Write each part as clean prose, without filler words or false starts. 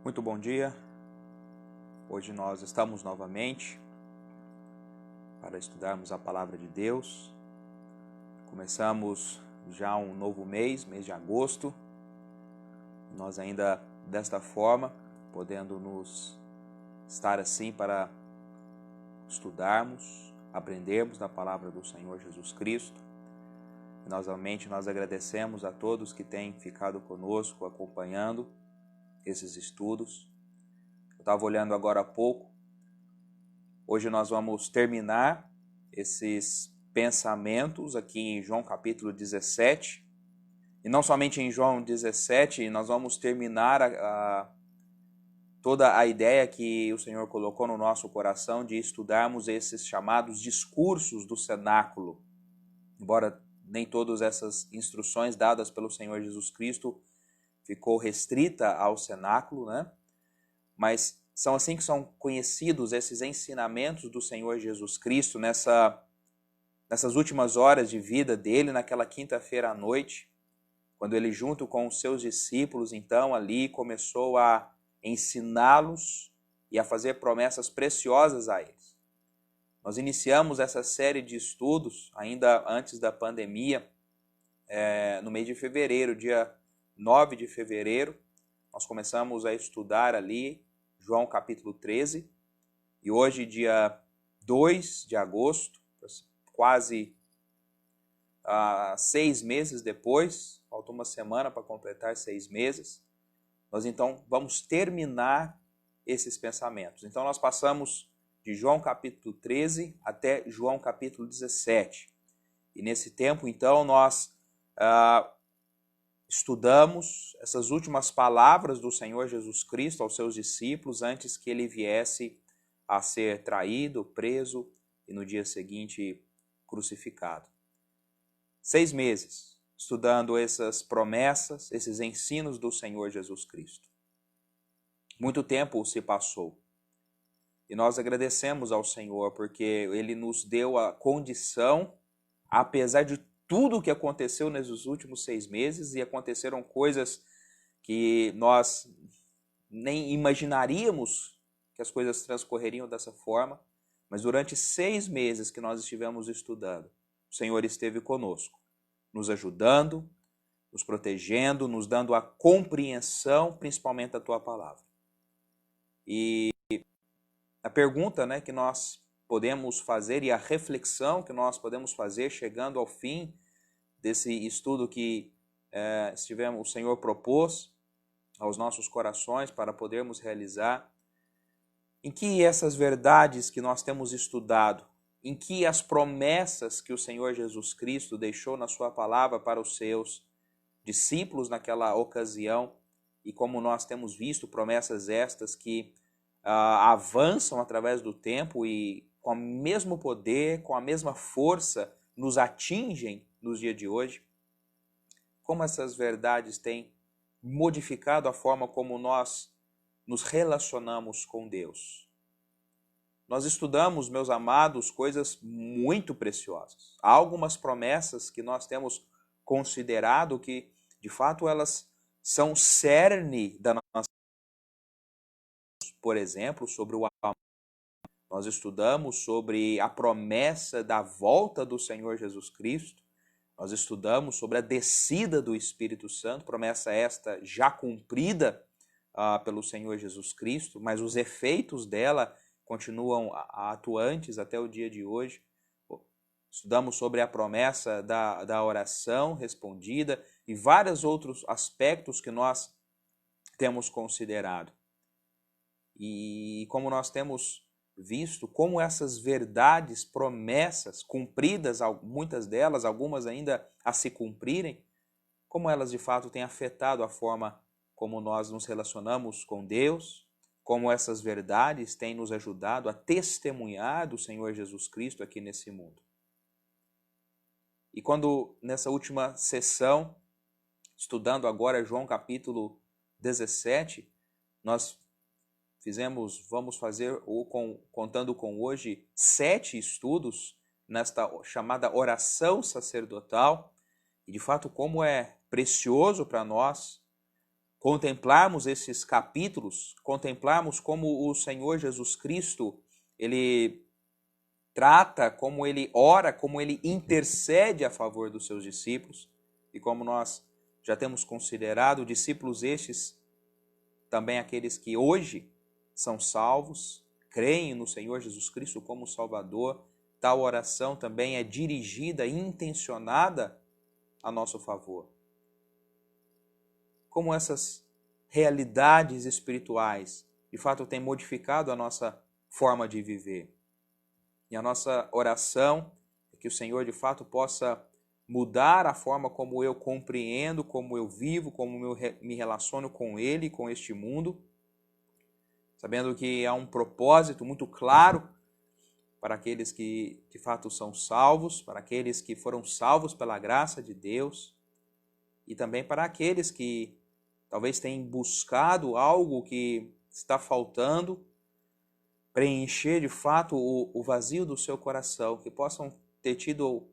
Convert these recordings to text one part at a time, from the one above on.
Muito bom dia. Hoje nós estamos novamente para estudarmos a Palavra de Deus. Começamos já um novo mês de agosto. Nós ainda desta forma, podendo nos estar assim para estudarmos, aprendermos da Palavra do Senhor Jesus Cristo. Novamente nós agradecemos a todos que têm ficado conosco, acompanhando esses estudos. Eu estava olhando agora há pouco. Hoje nós vamos terminar esses pensamentos aqui em João capítulo 17. E não somente em João 17, nós vamos terminar toda a ideia que o Senhor colocou no nosso coração de estudarmos esses chamados discursos do cenáculo. Embora nem todas essas instruções dadas pelo Senhor Jesus Cristo ficou restrita ao cenáculo, né? Mas são assim que são conhecidos esses ensinamentos do Senhor Jesus Cristo nessas últimas horas de vida dele, naquela quinta-feira à noite, quando ele junto com os seus discípulos, então ali começou a ensiná-los e a fazer promessas preciosas a eles. Nós iniciamos essa série de estudos ainda antes da pandemia, no mês de fevereiro, dia 9 de fevereiro, nós começamos a estudar ali João capítulo 13, e hoje, dia 2 de agosto, quase 6 meses depois, falta uma semana para completar 6 meses, nós então vamos terminar esses pensamentos. Então nós passamos de João capítulo 13 até João capítulo 17. E nesse tempo, então, nós estudamos essas últimas palavras do Senhor Jesus Cristo aos seus discípulos antes que ele viesse a ser traído, preso e no dia seguinte crucificado. 6 meses estudando essas promessas, esses ensinos do Senhor Jesus Cristo. Muito tempo se passou e nós agradecemos ao Senhor porque ele nos deu a condição, apesar de tudo o que aconteceu nesses últimos 6 meses, e aconteceram coisas que nós nem imaginaríamos que as coisas transcorreriam dessa forma, mas durante 6 meses que nós estivemos estudando, o Senhor esteve conosco, nos ajudando, nos protegendo, nos dando a compreensão, principalmente da Tua Palavra. E a pergunta, que nós podemos fazer e a reflexão que nós podemos fazer chegando ao fim desse estudo que o Senhor propôs aos nossos corações para podermos realizar, em que essas verdades que nós temos estudado, em que as promessas que o Senhor Jesus Cristo deixou na sua palavra para os seus discípulos naquela ocasião, e como nós temos visto, promessas estas que avançam através do tempo e com o mesmo poder, com a mesma força, nos atingem nos dias de hoje. Como essas verdades têm modificado a forma como nós nos relacionamos com Deus. Nós estudamos, meus amados, coisas muito preciosas. Há algumas promessas que nós temos considerado que, de fato, elas são cerne da nossa. Por exemplo, sobre o amor. Nós estudamos sobre a promessa da volta do Senhor Jesus Cristo. Nós estudamos sobre a descida do Espírito Santo, promessa esta já cumprida pelo Senhor Jesus Cristo, mas os efeitos dela continuam atuantes até o dia de hoje. Estudamos sobre a promessa da oração respondida e vários outros aspectos que nós temos considerado. E como nós temos visto, como essas verdades, promessas cumpridas, muitas delas, algumas ainda a se cumprirem, como elas de fato têm afetado a forma como nós nos relacionamos com Deus, como essas verdades têm nos ajudado a testemunhar do Senhor Jesus Cristo aqui nesse mundo. E quando nessa última sessão, estudando agora João capítulo 17, nós vamos fazer, contando com hoje, 7 estudos nesta chamada oração sacerdotal. E de fato, como é precioso para nós contemplarmos esses capítulos, contemplarmos como o Senhor Jesus Cristo, ele trata, como ele ora, como ele intercede a favor dos seus discípulos, e como nós já temos considerado, discípulos estes, também aqueles que hoje são salvos, creem no Senhor Jesus Cristo como Salvador. Tal oração também é dirigida e intencionada a nosso favor. Como essas realidades espirituais, de fato, têm modificado a nossa forma de viver. E a nossa oração é que o Senhor, de fato, possa mudar a forma como eu compreendo, como eu vivo, como eu me relaciono com Ele, com este mundo, sabendo que há um propósito muito claro para aqueles que, de fato, são salvos, para aqueles que foram salvos pela graça de Deus, e também para aqueles que talvez tenham buscado algo que está faltando, preencher de fato o vazio do seu coração, que possam ter tido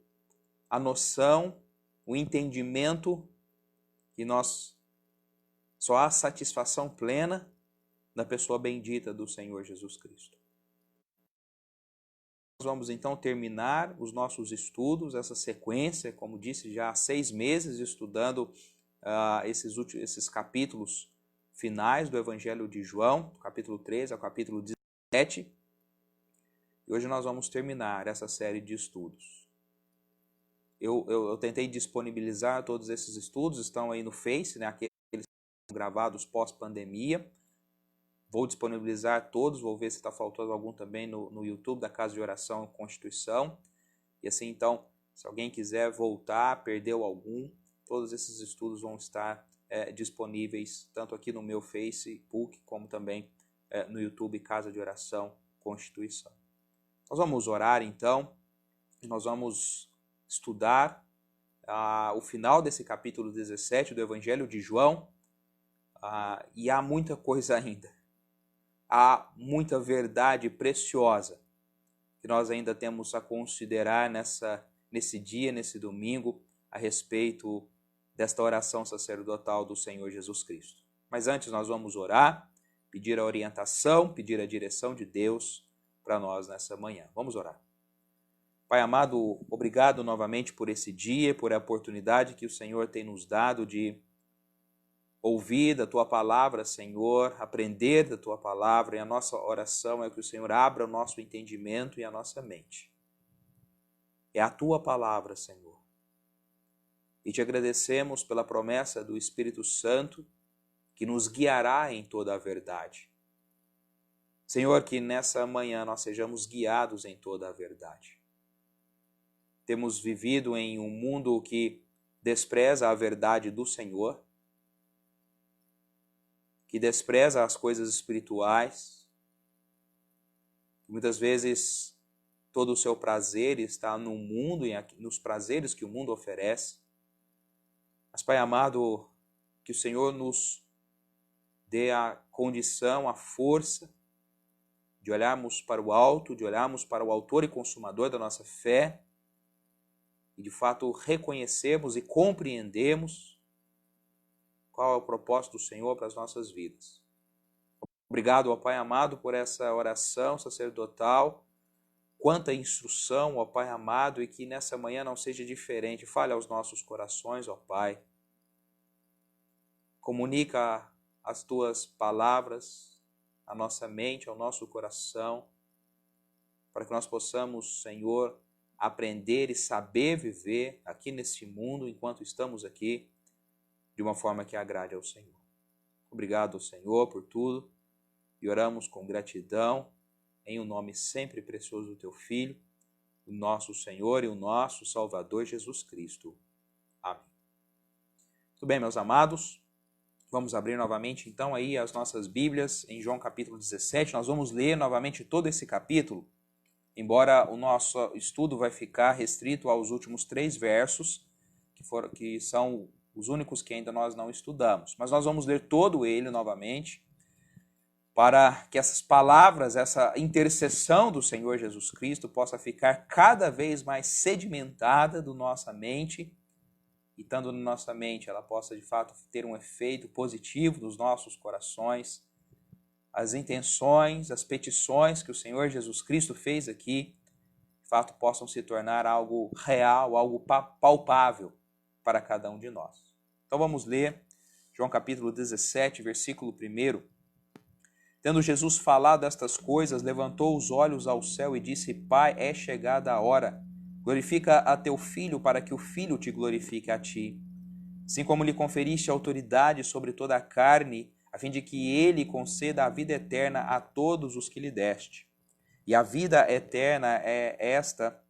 a noção, o entendimento que só há satisfação plena na pessoa bendita do Senhor Jesus Cristo. Nós vamos então terminar os nossos estudos, essa sequência, como disse, já há 6 meses estudando esses capítulos finais do Evangelho de João, do capítulo 13 ao capítulo 17. E hoje nós vamos terminar essa série de estudos. Eu tentei disponibilizar todos esses estudos, estão aí no Face, né, aqueles que são gravados pós-pandemia. Vou disponibilizar todos, vou ver se está faltando algum também no YouTube da Casa de Oração e Constituição. E assim, então, se alguém quiser voltar, perdeu algum, todos esses estudos vão estar disponíveis tanto aqui no meu Facebook, como também no YouTube Casa de Oração Constituição. Nós vamos orar então, e nós vamos estudar o final desse capítulo 17 do Evangelho de João, e há muita coisa ainda. Há muita verdade preciosa que nós ainda temos a considerar nesse dia, nesse domingo, a respeito desta oração sacerdotal do Senhor Jesus Cristo. Mas antes nós vamos orar, pedir a orientação, pedir a direção de Deus para nós nessa manhã. Vamos orar. Pai amado, obrigado novamente por esse dia, por a oportunidade que o Senhor tem nos dado de ouvir da Tua Palavra, Senhor, aprender da Tua Palavra, e a nossa oração é que o Senhor abra o nosso entendimento e a nossa mente. É a Tua Palavra, Senhor. E te agradecemos pela promessa do Espírito Santo, que nos guiará em toda a verdade. Senhor, que nessa manhã nós sejamos guiados em toda a verdade. Temos vivido em um mundo que despreza a verdade do Senhor, que despreza as coisas espirituais. Muitas vezes todo o seu prazer está no mundo e nos prazeres que o mundo oferece. Mas, Pai amado, que o Senhor nos dê a condição, a força de olharmos para o alto, de olharmos para o autor e consumador da nossa fé e, de fato, reconhecermos e compreendermos qual é o propósito do Senhor para as nossas vidas. Obrigado, ó Pai amado, por essa oração sacerdotal. Quanta instrução, ó Pai amado, e que nessa manhã não seja diferente. Fale aos nossos corações, ó Pai. Comunica as Tuas palavras à nossa mente, ao nosso coração, para que nós possamos, Senhor, aprender e saber viver aqui neste mundo, enquanto estamos aqui, de uma forma que agrade ao Senhor. Obrigado, Senhor, por tudo, e oramos com gratidão, em um nome sempre precioso do Teu Filho, o nosso Senhor e o nosso Salvador Jesus Cristo. Amém. Muito bem, meus amados, vamos abrir novamente então aí as nossas Bíblias em João capítulo 17. Nós vamos ler novamente todo esse capítulo, embora o nosso estudo vai ficar restrito aos últimos 3 versos, que são os únicos que ainda nós não estudamos. Mas nós vamos ler todo ele novamente, para que essas palavras, essa intercessão do Senhor Jesus Cristo possa ficar cada vez mais sedimentada da nossa mente e estando na nossa mente, ela possa de fato ter um efeito positivo nos nossos corações. As intenções, as petições que o Senhor Jesus Cristo fez aqui, de fato possam se tornar algo real, algo palpável para cada um de nós. Então vamos ler João capítulo 17, versículo 1. Tendo Jesus falado estas coisas, levantou os olhos ao céu e disse: Pai, é chegada a hora. Glorifica a teu Filho, para que o Filho te glorifique a ti. Assim como lhe conferiste autoridade sobre toda a carne, a fim de que ele conceda a vida eterna a todos os que lhe deste. E a vida eterna é esta,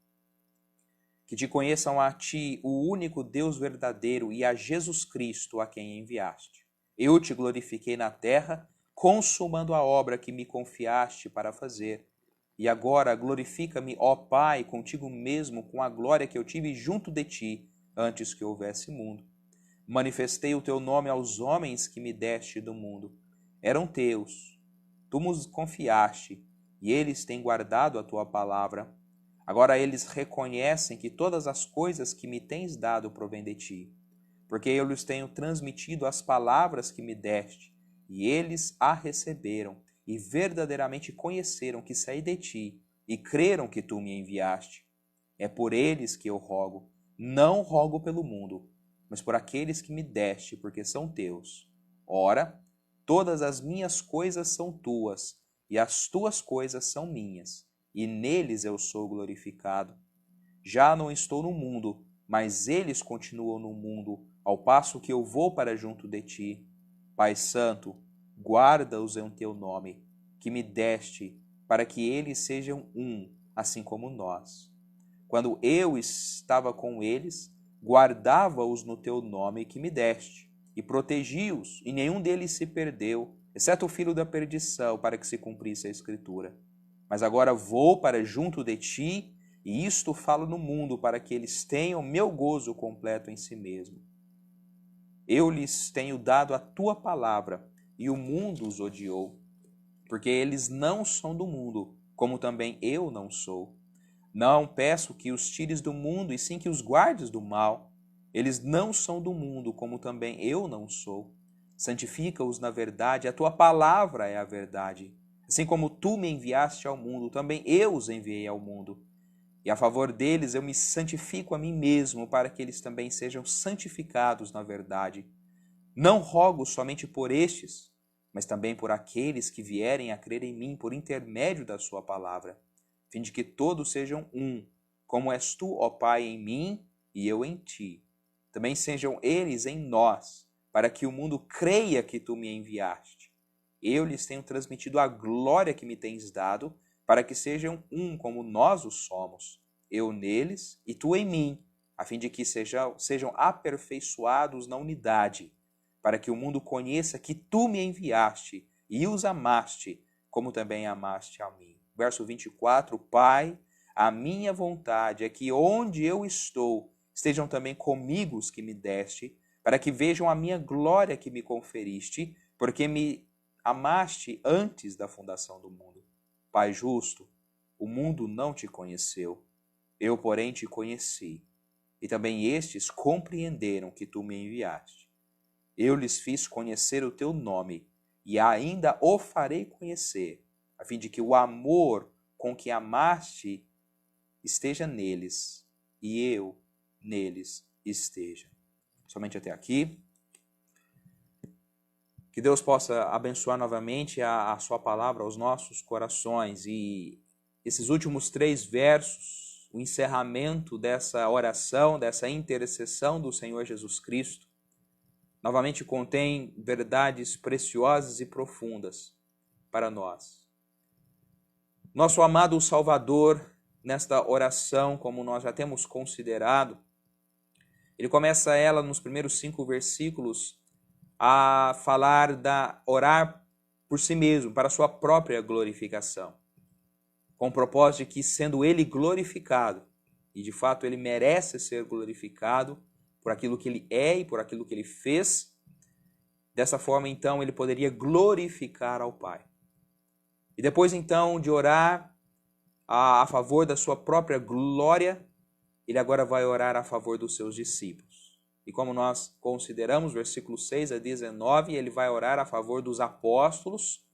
que te conheçam a ti, o único Deus verdadeiro, e a Jesus Cristo, a quem enviaste. Eu te glorifiquei na terra, consumando a obra que me confiaste para fazer. E agora glorifica-me, ó Pai, contigo mesmo, com a glória que eu tive junto de ti, antes que houvesse mundo. Manifestei o teu nome aos homens que me deste do mundo. Eram teus, tu nos confiaste, e eles têm guardado a tua palavra. Agora eles reconhecem que todas as coisas que me tens dado provêm de ti, porque eu lhes tenho transmitido as palavras que me deste, e eles a receberam, e verdadeiramente conheceram que saí de ti, e creram que tu me enviaste. É por eles que eu rogo, não rogo pelo mundo, mas por aqueles que me deste, porque são teus. Ora, todas as minhas coisas são tuas, e as tuas coisas são minhas, e neles eu sou glorificado. Já não estou no mundo, mas eles continuam no mundo, ao passo que eu vou para junto de ti. Pai Santo, guarda-os em teu nome, que me deste, para que eles sejam um, assim como nós. Quando eu estava com eles, guardava-os no teu nome que me deste, e protegi-os, e nenhum deles se perdeu, exceto o filho da perdição, para que se cumprisse a Escritura. Mas agora vou para junto de ti, e isto falo no mundo, para que eles tenham meu gozo completo em si mesmo. Eu lhes tenho dado a tua palavra, e o mundo os odiou, porque eles não são do mundo, como também eu não sou. Não peço que os tires do mundo, e sim que os guardes do mal. Eles não são do mundo, como também eu não sou. Santifica-os na verdade, a tua palavra é a verdade. Assim como tu me enviaste ao mundo, também eu os enviei ao mundo. E a favor deles eu me santifico a mim mesmo, para que eles também sejam santificados na verdade. Não rogo somente por estes, mas também por aqueles que vierem a crer em mim por intermédio da sua palavra, a fim de que todos sejam um, como és tu, ó Pai, em mim e eu em ti. Também sejam eles em nós, para que o mundo creia que tu me enviaste. Eu lhes tenho transmitido a glória que me tens dado, para que sejam um como nós o somos, eu neles e tu em mim, a fim de que sejam aperfeiçoados na unidade, para que o mundo conheça que tu me enviaste e os amaste, como também amaste a mim. Verso 24, Pai, a minha vontade é que onde eu estou, estejam também comigo os que me deste, para que vejam a minha glória que me conferiste, porque me amaste antes da fundação do mundo. Pai justo, o mundo não te conheceu, eu, porém, te conheci, e também estes compreenderam que tu me enviaste. Eu lhes fiz conhecer o teu nome, e ainda o farei conhecer, a fim de que o amor com que amaste esteja neles, e eu neles esteja. Somente até aqui. Que Deus possa abençoar novamente a sua palavra aos nossos corações. E esses últimos 3 versos, o encerramento dessa oração, dessa intercessão do Senhor Jesus Cristo, novamente contém verdades preciosas e profundas para nós. Nosso amado Salvador, nesta oração, como nós já temos considerado, ele começa ela nos primeiros 5 versículos a falar orar por si mesmo, para a sua própria glorificação, com o propósito de que, sendo ele glorificado, e de fato ele merece ser glorificado por aquilo que ele é e por aquilo que ele fez, dessa forma então ele poderia glorificar ao Pai. E depois então de orar a favor da sua própria glória, ele agora vai orar a favor dos seus discípulos. E como nós consideramos, versículos 6 a 19, ele vai orar a favor dos apóstolos,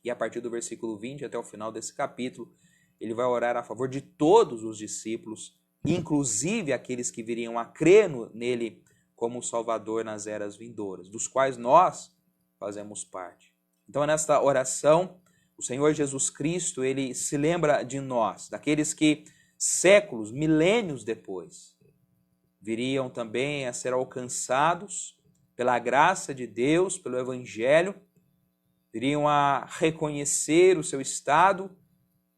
e a partir do versículo 20 até o final desse capítulo, ele vai orar a favor de todos os discípulos, inclusive aqueles que viriam a crer nele como Salvador nas eras vindouras, dos quais nós fazemos parte. Então, nesta oração, o Senhor Jesus Cristo, ele se lembra de nós, daqueles que séculos, milênios depois, viriam também a ser alcançados pela graça de Deus, pelo Evangelho, viriam a reconhecer o seu estado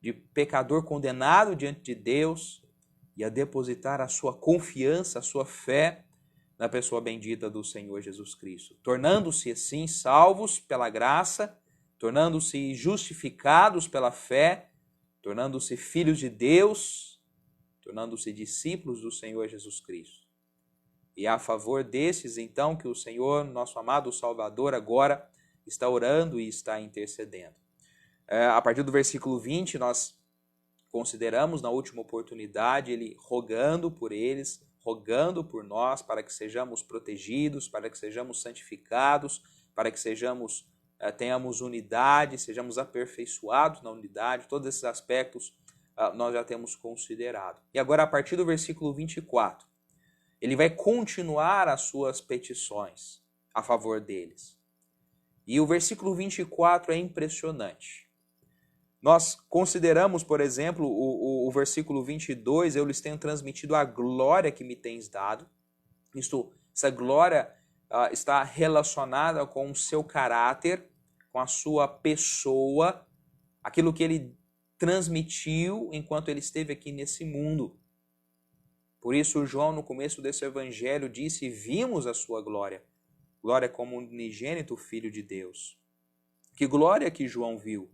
de pecador condenado diante de Deus e a depositar a sua confiança, a sua fé na pessoa bendita do Senhor Jesus Cristo, tornando-se assim salvos pela graça, tornando-se justificados pela fé, tornando-se filhos de Deus, tornando-se discípulos do Senhor Jesus Cristo. E é a favor desses, então, que o Senhor, nosso amado Salvador, agora está orando e está intercedendo. A partir do versículo 20, nós consideramos na última oportunidade ele rogando por eles, rogando por nós para que sejamos protegidos, para que sejamos santificados, para que tenhamos unidade, sejamos aperfeiçoados na unidade. Todos esses aspectos nós já temos considerado. E agora, a partir do versículo 24, ele vai continuar as suas petições a favor deles. E o versículo 24 é impressionante. Nós consideramos, por exemplo, o versículo 22, eu lhes tenho transmitido a glória que me tens dado. Essa glória está relacionada com o seu caráter, com a sua pessoa, aquilo que ele transmitiu enquanto ele esteve aqui nesse mundo. Por isso, João, no começo desse evangelho, disse: vimos a sua glória. Glória como unigênito Filho de Deus. Que glória que João viu?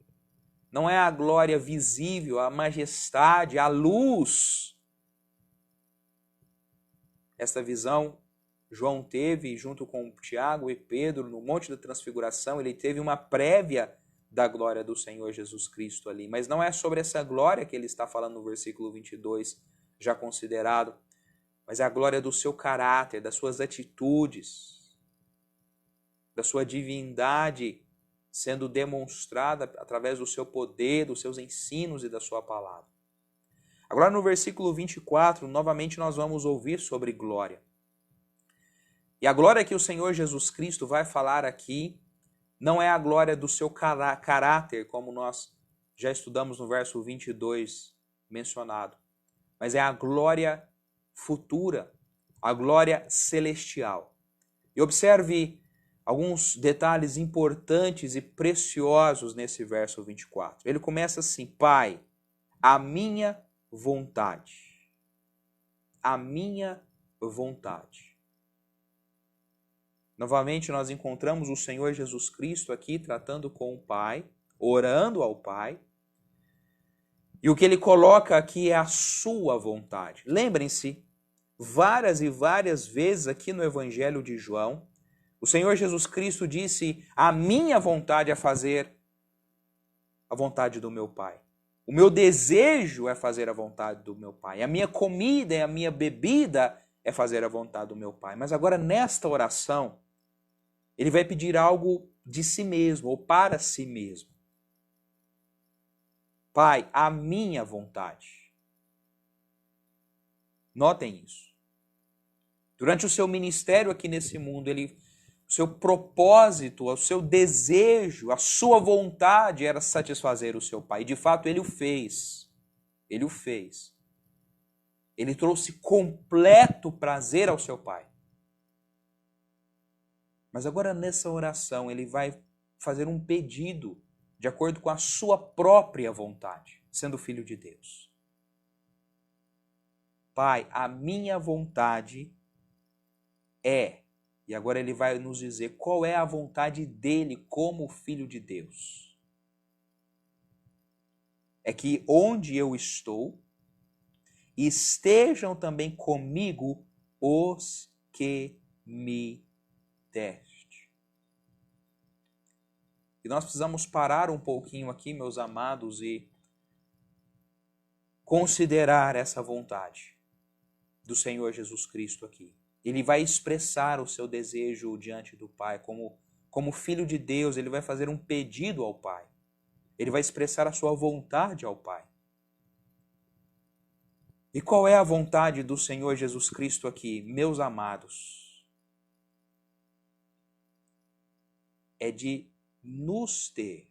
Não é a glória visível, a majestade, a luz. Esta visão João teve junto com Tiago e Pedro no Monte da Transfiguração. Ele teve uma prévia da glória do Senhor Jesus Cristo ali. Mas não é sobre essa glória que ele está falando no versículo 22, já considerado, mas é a glória do seu caráter, das suas atitudes, da sua divindade sendo demonstrada através do seu poder, dos seus ensinos e da sua palavra. Agora no versículo 24, novamente nós vamos ouvir sobre glória. E a glória que o Senhor Jesus Cristo vai falar aqui não é a glória do seu caráter, como nós já estudamos no verso 22 mencionado, mas é a glória futura, a glória celestial. E observe alguns detalhes importantes e preciosos nesse verso 24. Ele começa assim: Pai, a minha vontade. A minha vontade. Novamente nós encontramos o Senhor Jesus Cristo aqui tratando com o Pai, orando ao Pai. E o que ele coloca aqui é a sua vontade. Lembrem-se, várias e várias vezes aqui no Evangelho de João, o Senhor Jesus Cristo disse: a minha vontade é fazer a vontade do meu Pai. O meu desejo é fazer a vontade do meu Pai. A minha comida e a minha bebida é fazer a vontade do meu Pai. Mas agora, nesta oração, ele vai pedir algo de si mesmo, ou para si mesmo. Pai, a minha vontade. Notem isso. Durante o seu ministério aqui nesse mundo, o seu propósito, o seu desejo, a sua vontade era satisfazer o seu Pai. E de fato ele o fez. Ele o fez. Ele trouxe completo prazer ao seu Pai. Mas agora nessa oração ele vai fazer um pedido de acordo com a sua própria vontade, sendo filho de Deus. Pai, a minha vontade é... E agora ele vai nos dizer qual é a vontade dele como filho de Deus. É que onde eu estou, estejam também comigo os que me deste. E nós precisamos parar um pouquinho aqui, meus amados, e considerar essa vontade do Senhor Jesus Cristo aqui. Ele vai expressar o seu desejo diante do Pai. Como filho de Deus, ele vai fazer um pedido ao Pai. Ele vai expressar a sua vontade ao Pai. E qual é a vontade do Senhor Jesus Cristo aqui? Meus amados, é de nos ter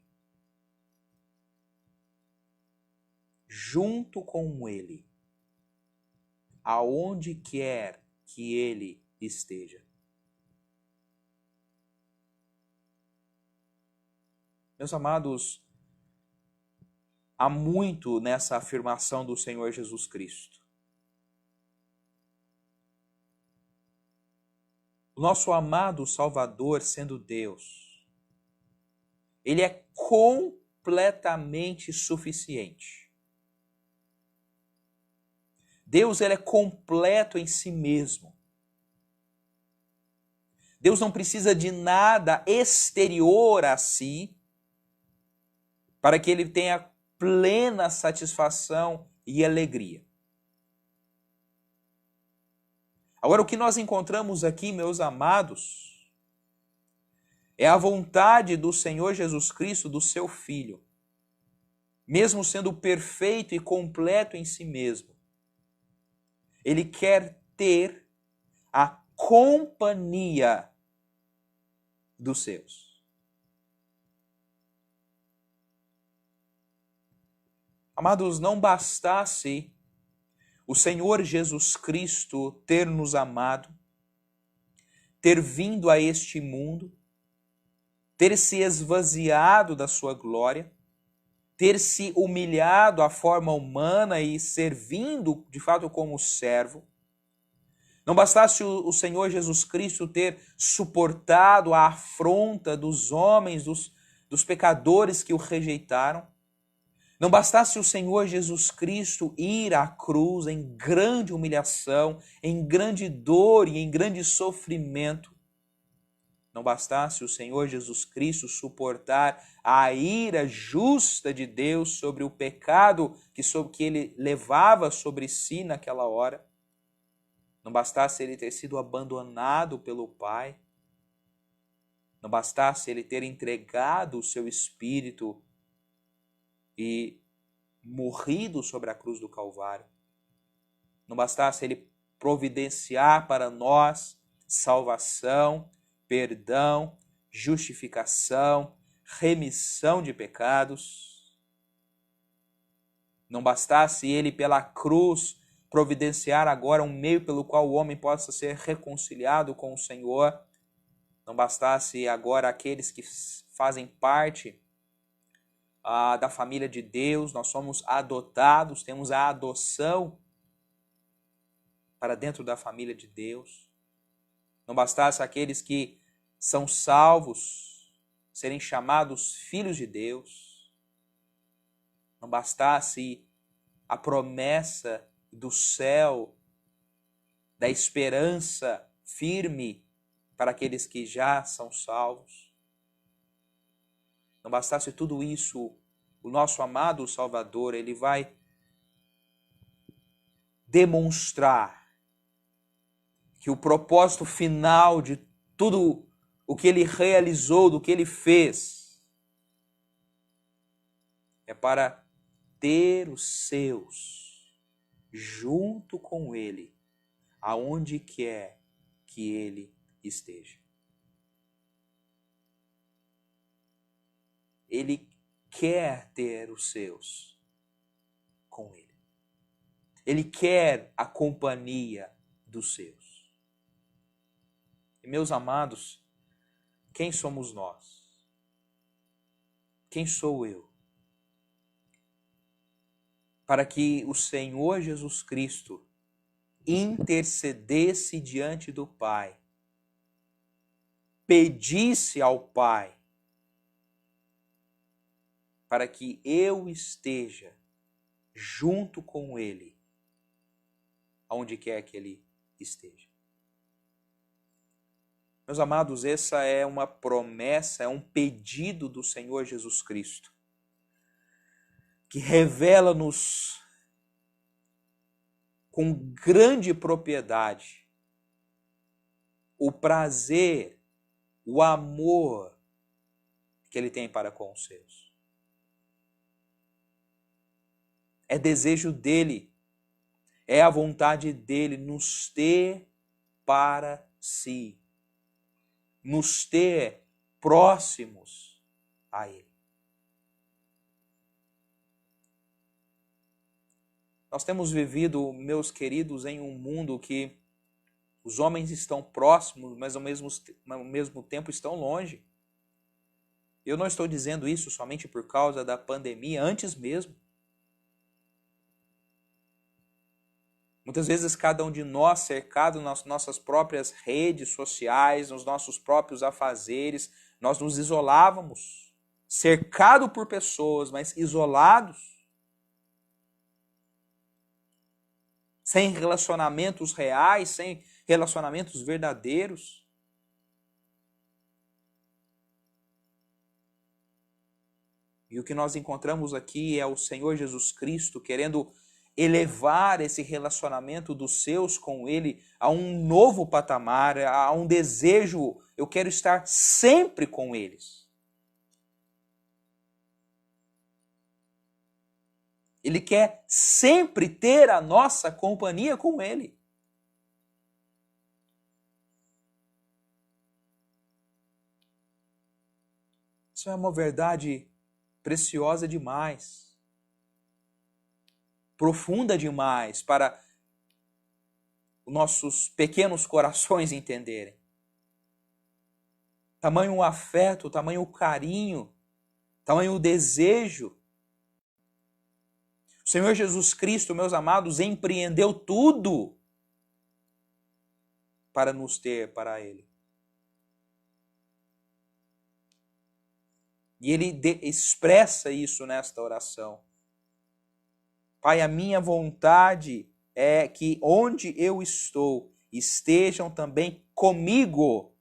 junto com Ele, aonde quer que Ele esteja. Meus amados, há muito nessa afirmação do Senhor Jesus Cristo. O nosso amado Salvador, sendo Deus, Ele é completamente suficiente. Deus, ele é completo em si mesmo. Deus não precisa de nada exterior a si para que ele tenha plena satisfação e alegria. Agora, o que nós encontramos aqui, meus amados, é a vontade do Senhor Jesus Cristo, do seu Filho, mesmo sendo perfeito e completo em si mesmo. Ele quer ter a companhia dos seus. Amados, não bastasse o Senhor Jesus Cristo ter nos amado, ter vindo a este mundo, ter se esvaziado da sua glória, ter se humilhado à forma humana e servindo de fato como servo. Não bastasse o Senhor Jesus Cristo ter suportado a afronta dos homens, dos pecadores que o rejeitaram. Não bastasse o Senhor Jesus Cristo ir à cruz em grande humilhação, em grande dor e em grande sofrimento. Não bastasse o Senhor Jesus Cristo suportar a ira justa de Deus sobre o pecado que ele levava sobre si naquela hora. Não bastasse ele ter sido abandonado pelo Pai. Não bastasse ele ter entregado o seu espírito e morrido sobre a cruz do Calvário. Não bastasse ele providenciar para nós salvação, perdão, justificação, remissão de pecados. Não bastasse ele pela cruz providenciar agora um meio pelo qual o homem possa ser reconciliado com o Senhor. Não bastasse agora aqueles que fazem parte da família de Deus, nós somos adotados, temos a adoção para dentro da família de Deus. Não bastasse aqueles que são salvos serem chamados filhos de Deus. Não bastasse a promessa do céu, da esperança firme para aqueles que já são salvos. Não bastasse tudo isso, o nosso amado Salvador, ele vai demonstrar que o propósito final de tudo o que ele realizou, do que ele fez, é para ter os seus junto com ele, aonde quer que ele esteja. Ele quer ter os seus com ele. Ele quer a companhia dos seus. E meus amados, quem somos nós? Quem sou eu? Para que o Senhor Jesus Cristo intercedesse diante do Pai, pedisse ao Pai para que eu esteja junto com Ele, aonde quer que Ele esteja. Meus amados, essa é uma promessa, é um pedido do Senhor Jesus Cristo, que revela-nos com grande propriedade o prazer, o amor que ele tem para com os seus. É desejo dele, é a vontade dele nos ter para si, nos ter próximos a ele. Nós temos vivido, meus queridos, em um mundo que os homens estão próximos, mas ao mesmo tempo estão longe. Eu não estou dizendo isso somente por causa da pandemia, antes mesmo. Muitas vezes cada um de nós, cercado nas nossas próprias redes sociais, nos nossos próprios afazeres, nós nos isolávamos, cercado por pessoas, mas isolados, sem relacionamentos reais, sem relacionamentos verdadeiros. E o que nós encontramos aqui é o Senhor Jesus Cristo querendo elevar esse relacionamento dos seus com Ele a um novo patamar, a um desejo, eu quero estar sempre com eles. Ele quer sempre ter a nossa companhia com Ele. Isso é uma verdade preciosa demais, profunda demais para os nossos pequenos corações entenderem. Tamanho afeto, tamanho carinho, tamanho desejo. O Senhor Jesus Cristo, meus amados, empreendeu tudo para nos ter para Ele. E Ele expressa isso nesta oração. Pai, a minha vontade é que onde eu estou estejam também comigo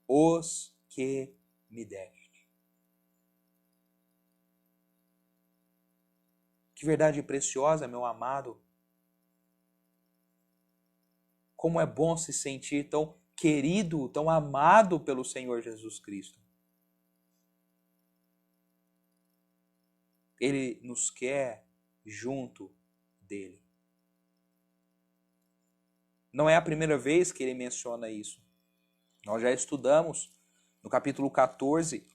os que me deste. Que verdade preciosa, meu amado. Como é bom se sentir tão querido, tão amado pelo Senhor Jesus Cristo. Ele nos quer junto dele. Não é a primeira vez que ele menciona isso. Nós já estudamos no capítulo 14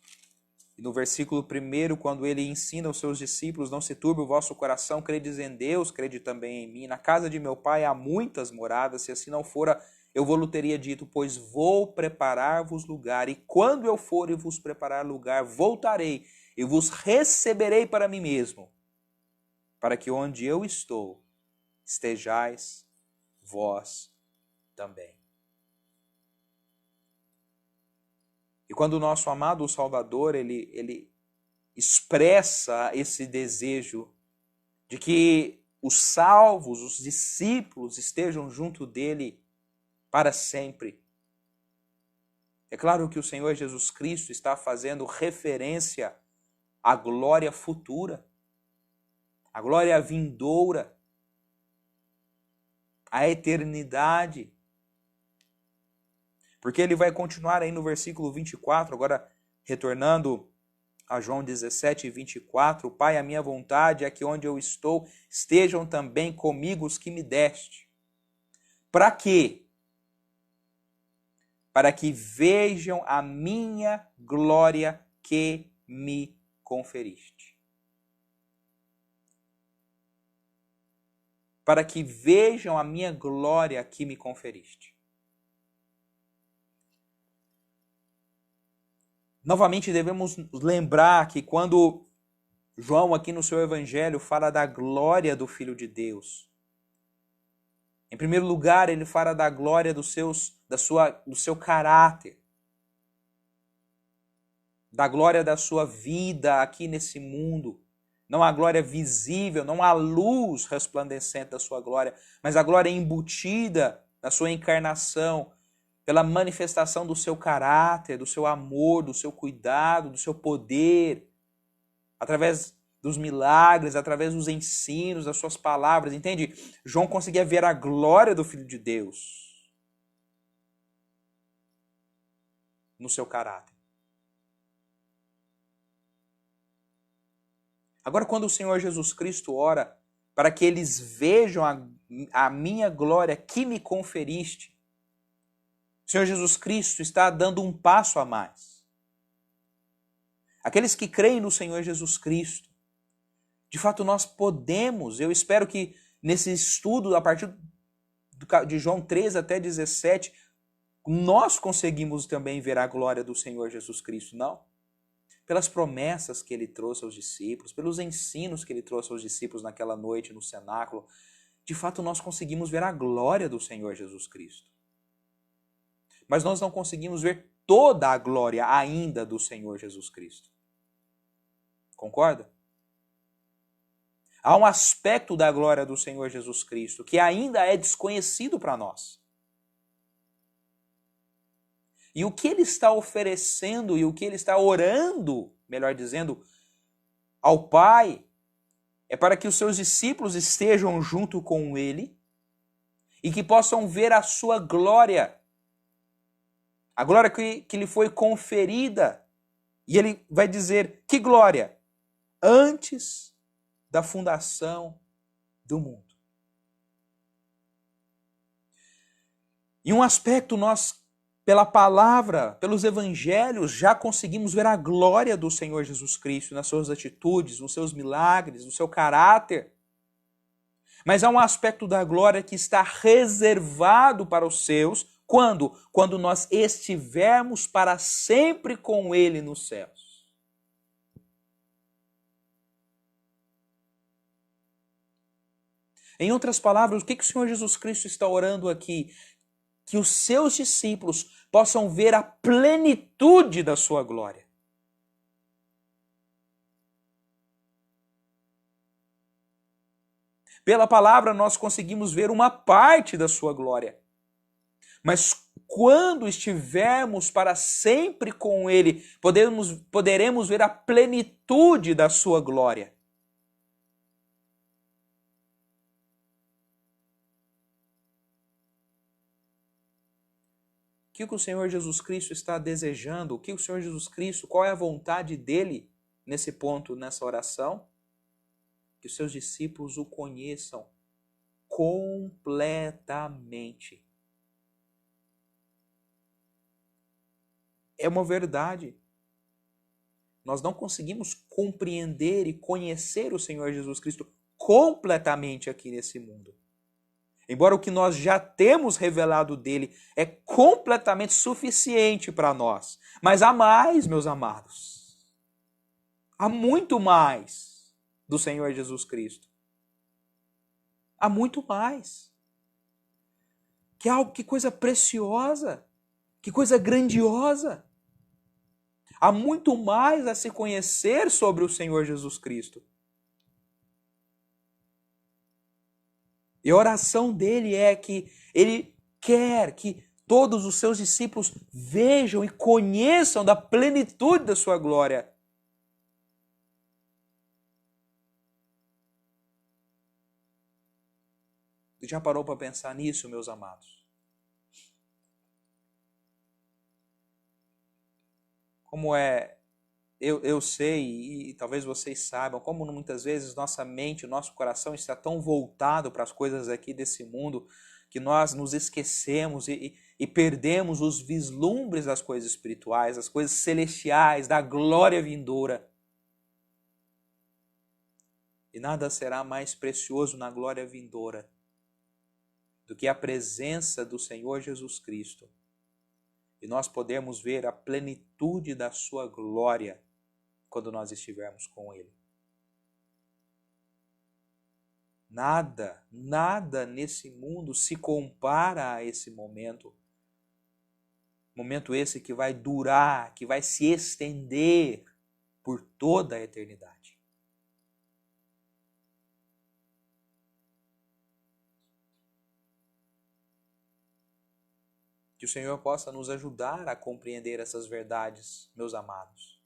e no versículo 1, quando ele ensina aos seus discípulos: não se turbe o vosso coração, credes em Deus, crede também em mim. Na casa de meu pai há muitas moradas, se assim não fora, eu vou-lhe teria dito, pois vou preparar-vos lugar, e quando eu for e vos preparar lugar, voltarei e vos receberei para mim mesmo, para que onde eu estou, estejais vós também. E quando o nosso amado Salvador, ele expressa esse desejo de que os salvos, os discípulos, estejam junto dele para sempre. É claro que o Senhor Jesus Cristo está fazendo referência à glória futura, à glória vindoura, à eternidade. Porque ele vai continuar aí no versículo 24, agora retornando a João 17, 24, Pai, a minha vontade é que onde eu estou estejam também comigo os que me deste. Para quê? Para que vejam a minha glória que me conferiste. Para que vejam a minha glória que me conferiste. Novamente devemos lembrar que quando João aqui no seu evangelho fala da glória do Filho de Deus, em primeiro lugar ele fala da glória do seu caráter, da glória da sua vida aqui nesse mundo, não a glória visível, não a luz resplandecente da sua glória, mas a glória embutida na sua encarnação, pela manifestação do seu caráter, do seu amor, do seu cuidado, do seu poder, através dos milagres, através dos ensinos, das suas palavras, entende? João conseguia ver a glória do Filho de Deus. no seu caráter. Agora, quando o Senhor Jesus Cristo ora para que eles vejam a minha glória que me conferiste, o Senhor Jesus Cristo está dando um passo a mais. Aqueles que creem no Senhor Jesus Cristo, de fato nós podemos, eu espero que nesse estudo, a partir de João 13 até 17, nós conseguimos também ver a glória do Senhor Jesus Cristo, não? Pelas promessas que ele trouxe aos discípulos, pelos ensinos que ele trouxe aos discípulos naquela noite no cenáculo, de fato nós conseguimos ver a glória do Senhor Jesus Cristo. Mas nós não conseguimos ver toda a glória ainda do Senhor Jesus Cristo. Concorda? Há um aspecto da glória do Senhor Jesus Cristo que ainda é desconhecido para nós. E o que ele está oferecendo e o que ele está orando, melhor dizendo, ao Pai, é para que os seus discípulos estejam junto com ele e que possam ver a sua glória. A glória que lhe foi conferida. E ele vai dizer, que glória? Antes da fundação do mundo. E um aspecto nós, pela palavra, pelos evangelhos, já conseguimos ver a glória do Senhor Jesus Cristo nas suas atitudes, nos seus milagres, no seu caráter. Mas há um aspecto da glória que está reservado para os seus, quando? Quando nós estivermos para sempre com Ele nos céus. Em outras palavras, o que o Senhor Jesus Cristo está orando aqui? Que os seus discípulos possam ver a plenitude da sua glória. Pela palavra nós conseguimos ver uma parte da sua glória. Mas quando estivermos para sempre com Ele, poderemos ver a plenitude da sua glória. O que o Senhor Jesus Cristo está desejando? O que o Senhor Jesus Cristo, qual é a vontade dele nesse ponto, nessa oração? Que os seus discípulos o conheçam completamente. É uma verdade. Nós não conseguimos compreender e conhecer o Senhor Jesus Cristo completamente aqui nesse mundo. Embora o que nós já temos revelado dele é completamente suficiente para nós. Mas há mais, meus amados. Há muito mais do Senhor Jesus Cristo. Há muito mais. Que coisa preciosa. Que coisa grandiosa. Há muito mais a se conhecer sobre o Senhor Jesus Cristo. E a oração dele é que ele quer que todos os seus discípulos vejam e conheçam da plenitude da sua glória. Já parou para pensar nisso, meus amados? Como eu sei, e talvez vocês saibam, como muitas vezes nossa mente, nosso coração está tão voltado para as coisas aqui desse mundo, que nós nos esquecemos e perdemos os vislumbres das coisas espirituais, das coisas celestiais, da glória vindoura. E nada será mais precioso na glória vindoura do que a presença do Senhor Jesus Cristo. E nós podemos ver a plenitude da sua glória quando nós estivermos com Ele. Nada nesse mundo se compara a esse momento. Momento esse que vai durar, que vai se estender por toda a eternidade. Que o Senhor possa nos ajudar a compreender essas verdades, meus amados.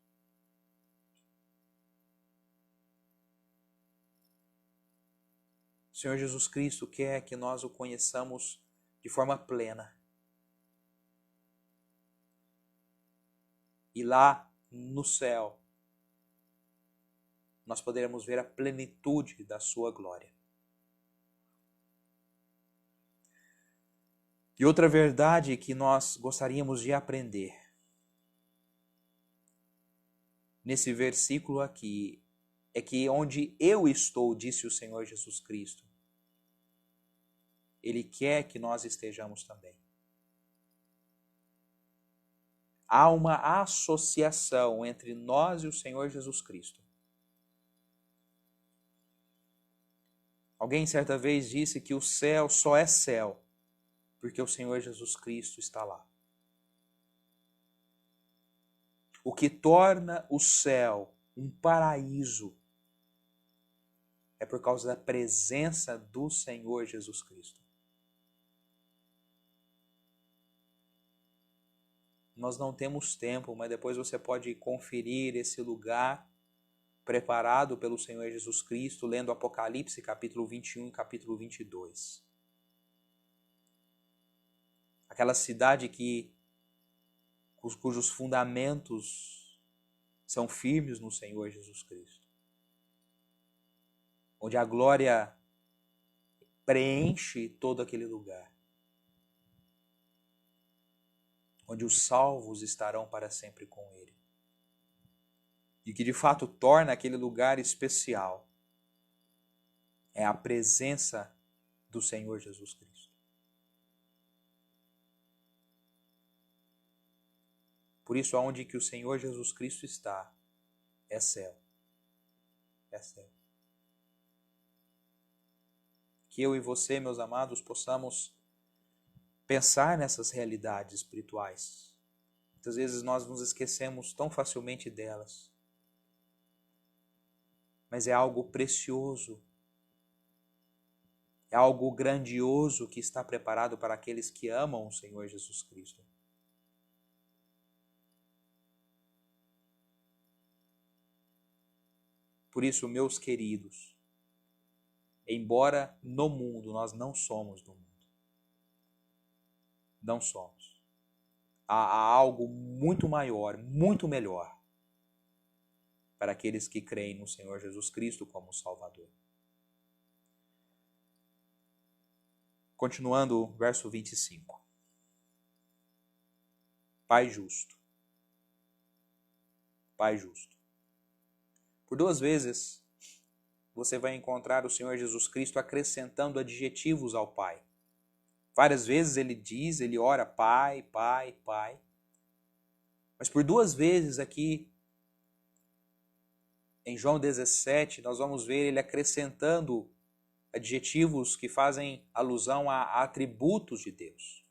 O Senhor Jesus Cristo quer que nós o conheçamos de forma plena. E lá no céu, nós poderemos ver a plenitude da sua glória. E outra verdade que nós gostaríamos de aprender nesse versículo aqui é que onde eu estou, disse o Senhor Jesus Cristo, Ele quer que nós estejamos também. Há uma associação entre nós e o Senhor Jesus Cristo. Alguém certa vez disse que o céu só é céu porque o Senhor Jesus Cristo está lá. O que torna o céu um paraíso é por causa da presença do Senhor Jesus Cristo. Nós não temos tempo, mas depois você pode conferir esse lugar preparado pelo Senhor Jesus Cristo, lendo Apocalipse capítulo 21 e capítulo 22. Aquela cidade cujos fundamentos são firmes no Senhor Jesus Cristo. Onde a glória preenche todo aquele lugar. Onde os salvos estarão para sempre com Ele. E que de fato torna aquele lugar especial é a presença do Senhor Jesus Cristo. Por isso, aonde que o Senhor Jesus Cristo está, é céu. É céu. Que eu e você, meus amados, possamos pensar nessas realidades espirituais. Muitas vezes nós nos esquecemos tão facilmente delas. Mas é algo precioso. É algo grandioso que está preparado para aqueles que amam o Senhor Jesus Cristo. Por isso, meus queridos, embora no mundo nós não somos do mundo, não somos. Há algo muito maior, muito melhor para aqueles que creem no Senhor Jesus Cristo como Salvador. Continuando o verso 25. Pai justo. Pai justo. Por 2 vezes, você vai encontrar o Senhor Jesus Cristo acrescentando adjetivos ao Pai. Várias vezes ele ora Pai, Pai, Pai. Mas por 2 vezes aqui, em João 17, nós vamos ver ele acrescentando adjetivos que fazem alusão a atributos de Deus.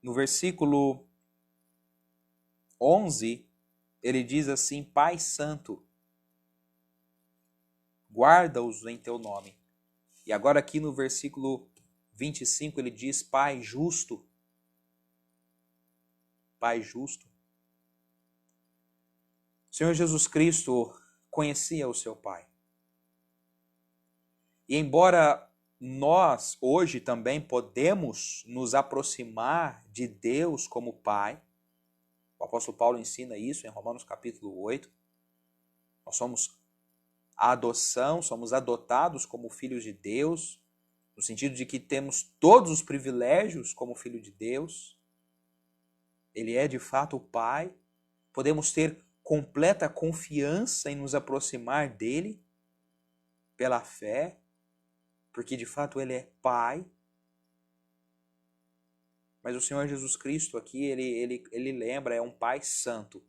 No versículo 11, ele diz assim, Pai Santo, guarda-os em teu nome. E agora aqui no versículo 25 ele diz, Pai justo. Pai justo. O Senhor Jesus Cristo conhecia o seu Pai. E embora nós hoje também podemos nos aproximar de Deus como Pai, o apóstolo Paulo ensina isso em Romanos capítulo 8, nós somos a adoção, somos adotados como filhos de Deus, no sentido de que temos todos os privilégios como filho de Deus. Ele é de fato o Pai. Podemos ter completa confiança em nos aproximar dele pela fé, porque de fato ele é Pai. Mas o Senhor Jesus Cristo aqui, ele lembra, é um Pai santo.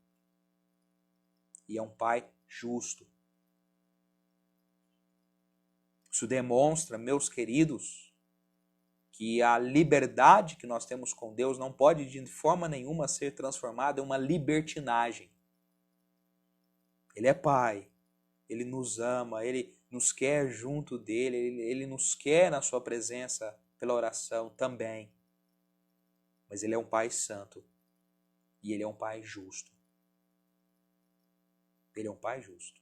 E é um Pai justo. Isso demonstra, meus queridos, que a liberdade que nós temos com Deus não pode de forma nenhuma ser transformada em uma libertinagem. Ele é Pai, Ele nos ama, Ele nos quer junto dEle, Ele nos quer na sua presença pela oração também. Mas Ele é um Pai santo e Ele é um Pai justo. Ele é um Pai justo.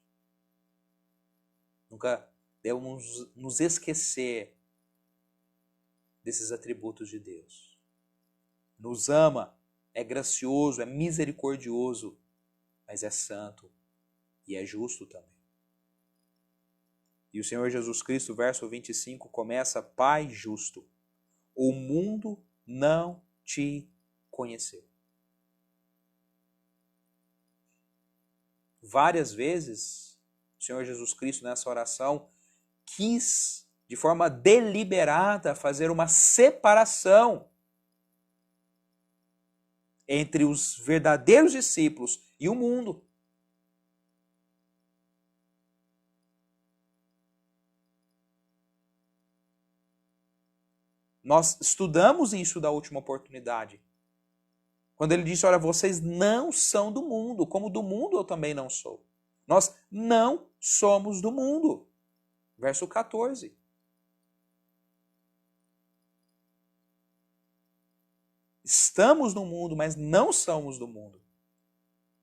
Nunca devemos nos esquecer desses atributos de Deus. Nos ama é gracioso, é misericordioso, mas é santo e é justo também. E o Senhor Jesus Cristo, verso 25, começa: Pai justo, o mundo não te conheceu. Várias vezes, o Senhor Jesus Cristo, nessa oração, quis, de forma deliberada, fazer uma separação entre os verdadeiros discípulos e o mundo. Nós estudamos isso da última oportunidade. Quando ele disse: olha, vocês não são do mundo, como do mundo eu também não sou. Nós não somos do mundo. Verso 14. Estamos no mundo, mas não somos do mundo.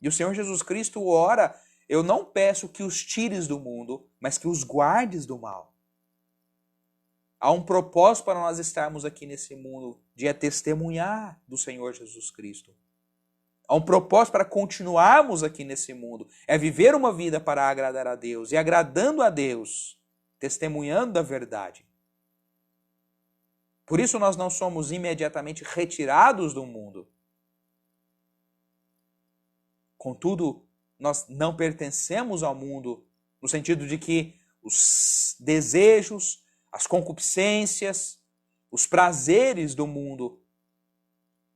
E o Senhor Jesus Cristo ora: eu não peço que os tires do mundo, mas que os guardes do mal. Há um propósito para nós estarmos aqui nesse mundo, de testemunhar do Senhor Jesus Cristo. Há um propósito para continuarmos aqui nesse mundo, é viver uma vida para agradar a Deus, e agradando a Deus, testemunhando da verdade. Por isso nós não somos imediatamente retirados do mundo. Contudo, nós não pertencemos ao mundo, no sentido de que os desejos, as concupiscências, os prazeres do mundo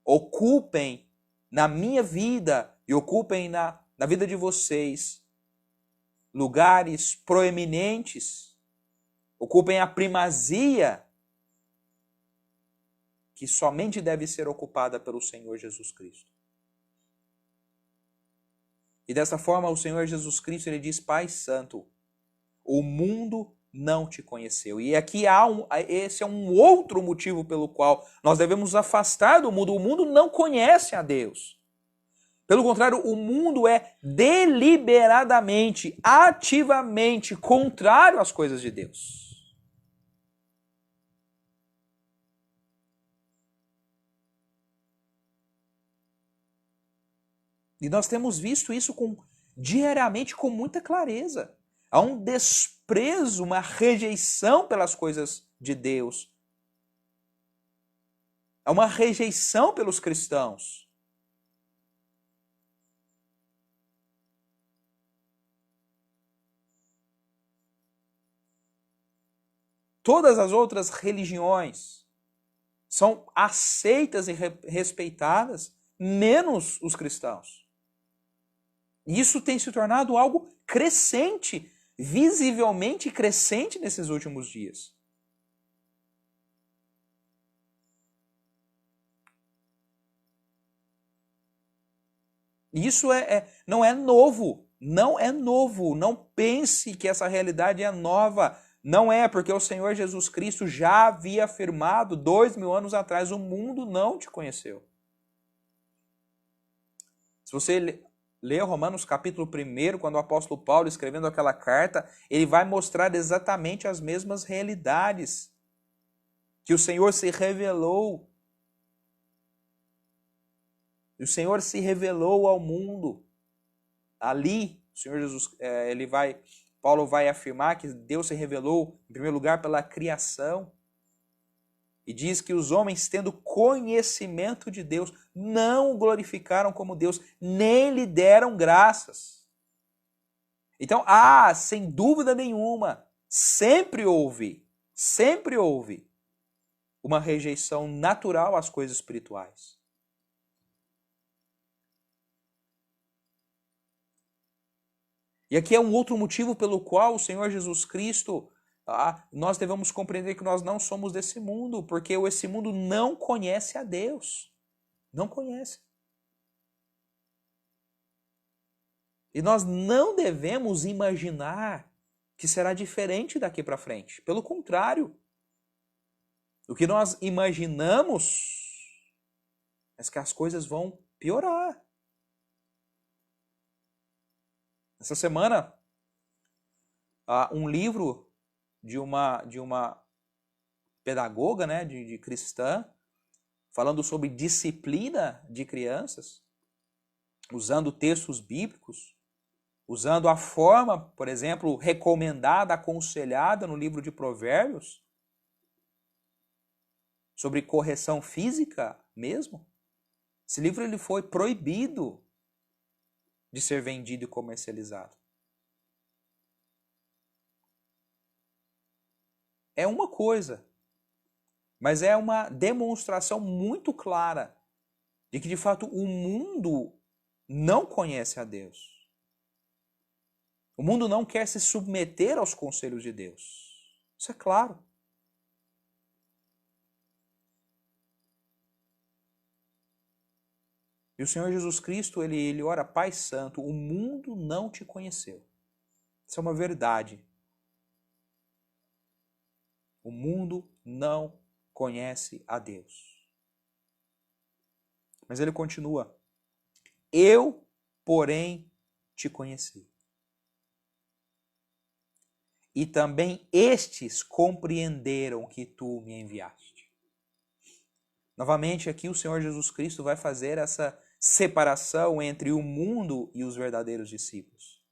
ocupem na minha vida e ocupem na vida de vocês lugares proeminentes, ocupem a primazia que somente deve ser ocupada pelo Senhor Jesus Cristo. E dessa forma o Senhor Jesus Cristo ele diz: Pai Santo, o mundo não te conheceu. E aqui esse é um outro motivo pelo qual nós devemos nos afastar do mundo. O mundo não conhece a Deus. Pelo contrário, o mundo é deliberadamente, ativamente contrário às coisas de Deus. E nós temos visto isso diariamente com muita clareza. Há um desprezo, uma rejeição pelas coisas de Deus. Há uma rejeição pelos cristãos. Todas as outras religiões são aceitas e respeitadas, menos os cristãos. E isso tem se tornado algo crescente, visivelmente crescente nesses últimos dias. Isso não é novo, não é novo. Não pense que essa realidade é nova. Não é, porque o Senhor Jesus Cristo já havia afirmado 2000 anos atrás: o mundo não te conheceu. Se você ler Romanos capítulo 1, quando o apóstolo Paulo, escrevendo aquela carta, ele vai mostrar exatamente as mesmas realidades que o Senhor se revelou. E o Senhor se revelou ao mundo. Ali, o Senhor Jesus, Paulo vai afirmar que Deus se revelou, em primeiro lugar, pela criação. E diz que os homens, tendo conhecimento de Deus, não o glorificaram como Deus, nem lhe deram graças. Então, sem dúvida nenhuma, sempre houve uma rejeição natural às coisas espirituais. E aqui é um outro motivo pelo qual o Senhor Jesus Cristo, nós devemos compreender que nós não somos desse mundo, porque esse mundo não conhece a Deus. Não conhece. E nós não devemos imaginar que será diferente daqui para frente. Pelo contrário, o que nós imaginamos é que as coisas vão piorar. Essa semana, um livro de uma pedagoga, né, de cristã, falando sobre disciplina de crianças, usando textos bíblicos, usando a forma, por exemplo, recomendada, aconselhada no livro de Provérbios, sobre correção física mesmo. Esse livro ele foi proibido de ser vendido e comercializado. É uma coisa, mas é uma demonstração muito clara de que, de fato, o mundo não conhece a Deus. O mundo não quer se submeter aos conselhos de Deus. Isso é claro. E o Senhor Jesus Cristo, ele ora, Pai Santo, o mundo não te conheceu. Isso é uma verdade. O mundo não conhece a Deus. Mas ele continua. Eu, porém, te conheci. E também estes compreenderam que tu me enviaste. Novamente aqui o Senhor Jesus Cristo vai fazer essa separação entre o mundo e os verdadeiros discípulos.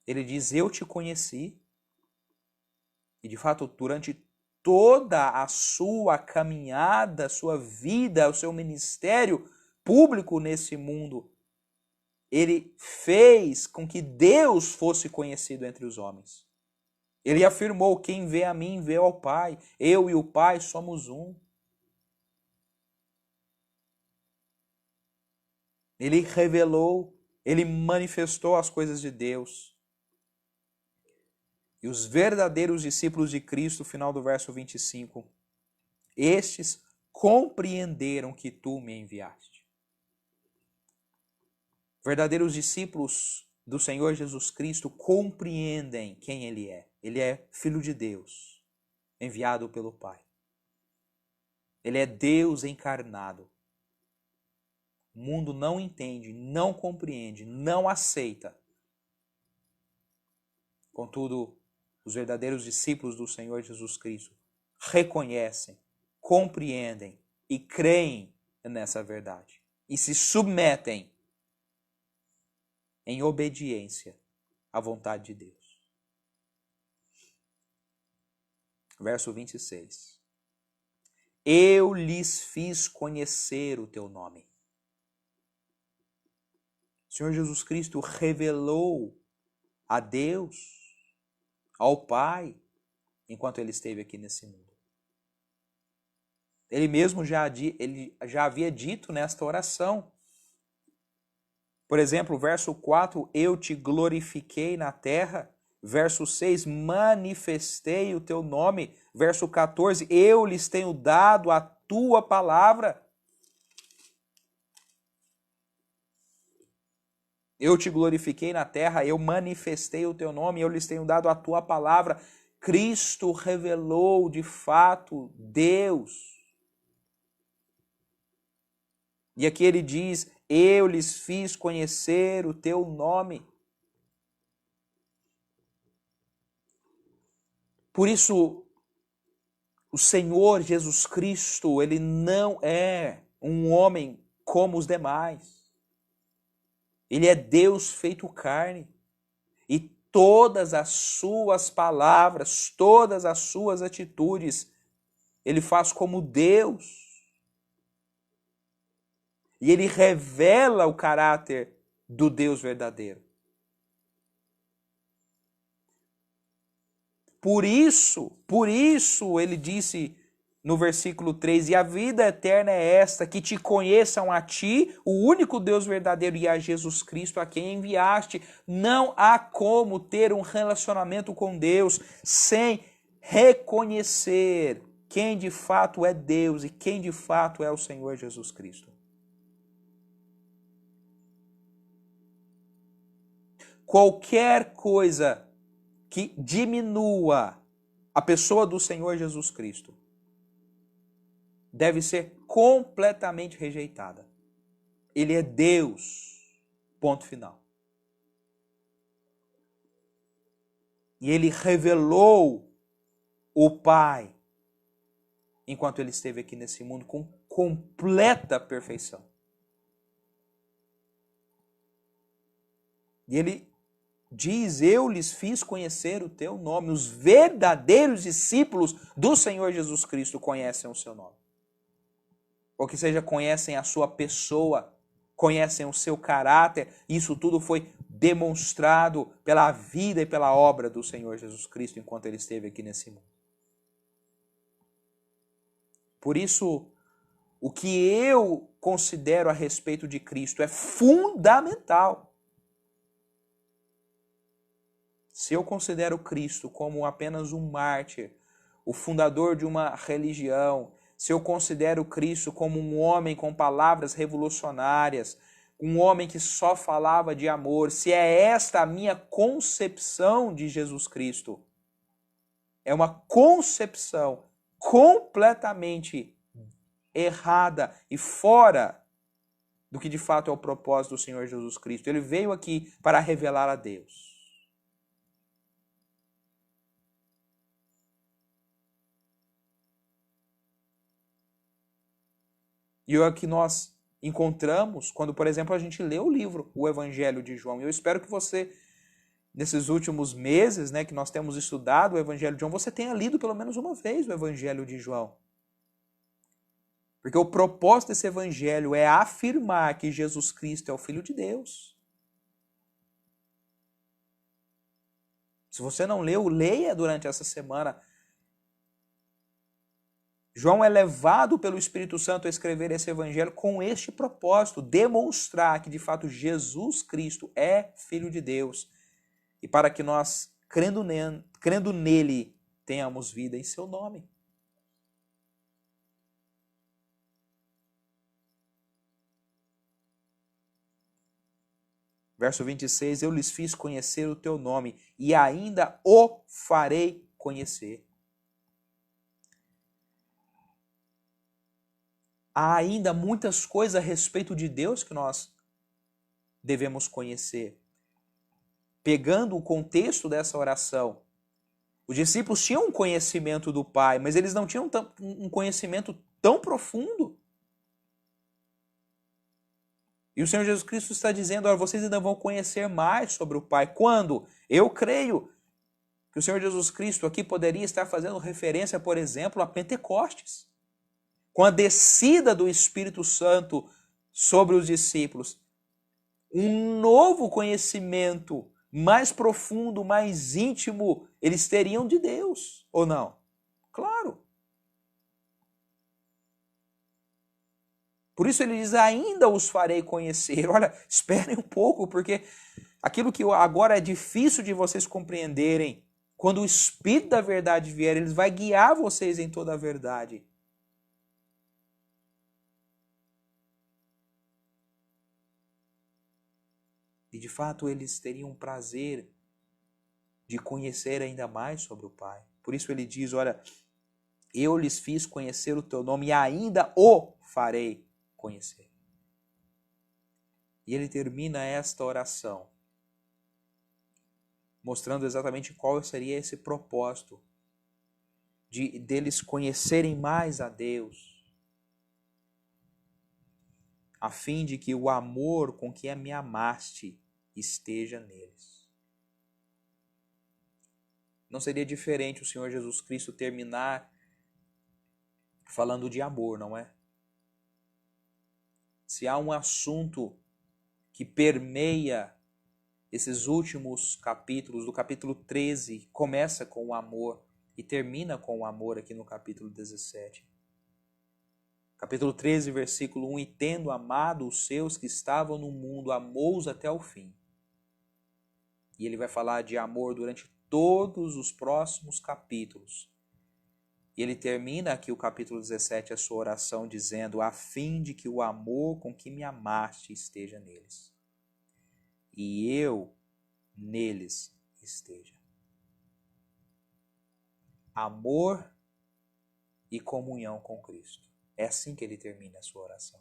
Ele diz, eu te conheci. E de fato, durante toda a sua caminhada, sua vida, o seu ministério público nesse mundo, ele fez com que Deus fosse conhecido entre os homens. Ele afirmou, quem vê a mim, vê ao Pai. Eu e o Pai somos um. Ele revelou, ele manifestou as coisas de Deus. E os verdadeiros discípulos de Cristo, final do verso 25, estes compreenderam que tu me enviaste. Verdadeiros discípulos do Senhor Jesus Cristo compreendem quem Ele é. Ele é Filho de Deus, enviado pelo Pai. Ele é Deus encarnado. O mundo não entende, não compreende, não aceita. Contudo, os verdadeiros discípulos do Senhor Jesus Cristo reconhecem, compreendem e creem nessa verdade. E se submetem em obediência à vontade de Deus. Verso 26. Eu lhes fiz conhecer o teu nome. O Senhor Jesus Cristo revelou a Deus, ao Pai, enquanto ele esteve aqui nesse mundo. Ele mesmo ele já havia dito nesta oração. Por exemplo, verso 4, eu te glorifiquei na terra. Verso 6, manifestei o teu nome. Verso 14, eu lhes tenho dado a tua palavra. Eu te glorifiquei na terra, eu manifestei o teu nome, eu lhes tenho dado a tua palavra. Cristo revelou de fato Deus. E aqui ele diz, eu lhes fiz conhecer o teu nome. Por isso, o Senhor Jesus Cristo, ele não é um homem como os demais. Ele é Deus feito carne. E todas as suas palavras, todas as suas atitudes, ele faz como Deus. E ele revela o caráter do Deus verdadeiro. Por isso ele disse no versículo 3, e a vida eterna é esta, que te conheçam a ti, o único Deus verdadeiro, e a Jesus Cristo, a quem enviaste. Não há como ter um relacionamento com Deus sem reconhecer quem de fato é Deus e quem de fato é o Senhor Jesus Cristo. Qualquer coisa que diminua a pessoa do Senhor Jesus Cristo deve ser completamente rejeitada. Ele é Deus, ponto final. E ele revelou o Pai enquanto ele esteve aqui nesse mundo com completa perfeição. E ele diz, eu lhes fiz conhecer o teu nome. Os verdadeiros discípulos do Senhor Jesus Cristo conhecem o seu nome. Ou que seja, conhecem a sua pessoa, conhecem o seu caráter. Isso tudo foi demonstrado pela vida e pela obra do Senhor Jesus Cristo enquanto ele esteve aqui nesse mundo. Por isso, o que eu considero a respeito de Cristo é fundamental. Se eu considero Cristo como apenas um mártir, o fundador de uma religião, se eu considero Cristo como um homem com palavras revolucionárias, um homem que só falava de amor, se é esta a minha concepção de Jesus Cristo, é uma concepção completamente errada e fora do que de fato é o propósito do Senhor Jesus Cristo. Ele veio aqui para revelar a Deus. E é o que nós encontramos quando, por exemplo, a gente lê o livro, o Evangelho de João. E eu espero que você, nesses últimos meses, que nós temos estudado o Evangelho de João, você tenha lido pelo menos uma vez o Evangelho de João. Porque o propósito desse Evangelho é afirmar que Jesus Cristo é o Filho de Deus. Se você não leu, leia durante essa semana. João é levado pelo Espírito Santo a escrever esse evangelho com este propósito, demonstrar que de fato Jesus Cristo é Filho de Deus. E para que nós, crendo nele, tenhamos vida em seu nome. Verso 26, eu lhes fiz conhecer o teu nome e ainda o farei conhecer. Há ainda muitas coisas a respeito de Deus que nós devemos conhecer. Pegando o contexto dessa oração, os discípulos tinham um conhecimento do Pai, mas eles não tinham um conhecimento tão profundo. E o Senhor Jesus Cristo está dizendo, olha, vocês ainda vão conhecer mais sobre o Pai. Quando? Eu creio que o Senhor Jesus Cristo aqui poderia estar fazendo referência, por exemplo, a Pentecostes. Com a descida do Espírito Santo sobre os discípulos, um novo conhecimento mais profundo, mais íntimo, eles teriam de Deus, ou não? Claro. Por isso ele diz, ainda os farei conhecer. Olha, esperem um pouco, porque aquilo que agora é difícil de vocês compreenderem, quando o Espírito da verdade vier, ele vai guiar vocês em toda a verdade. E de fato eles teriam prazer de conhecer ainda mais sobre o Pai. Por isso ele diz, olha, eu lhes fiz conhecer o teu nome e ainda o farei conhecer. E ele termina esta oração mostrando exatamente qual seria esse propósito deles conhecerem mais a Deus, a fim de que o amor com que me amaste esteja neles. Não seria diferente o Senhor Jesus Cristo terminar falando de amor, não é? Se há um assunto que permeia esses últimos capítulos, do capítulo 13, começa com o amor e termina com o amor aqui no capítulo 17. Capítulo 13, versículo 1, e tendo amado os seus que estavam no mundo, amou-os até o fim. E ele vai falar de amor durante todos os próximos capítulos. E ele termina aqui o capítulo 17, a sua oração, dizendo, a fim de que o amor com que me amaste esteja neles. E eu neles esteja. Amor e comunhão com Cristo. É assim que ele termina a sua oração.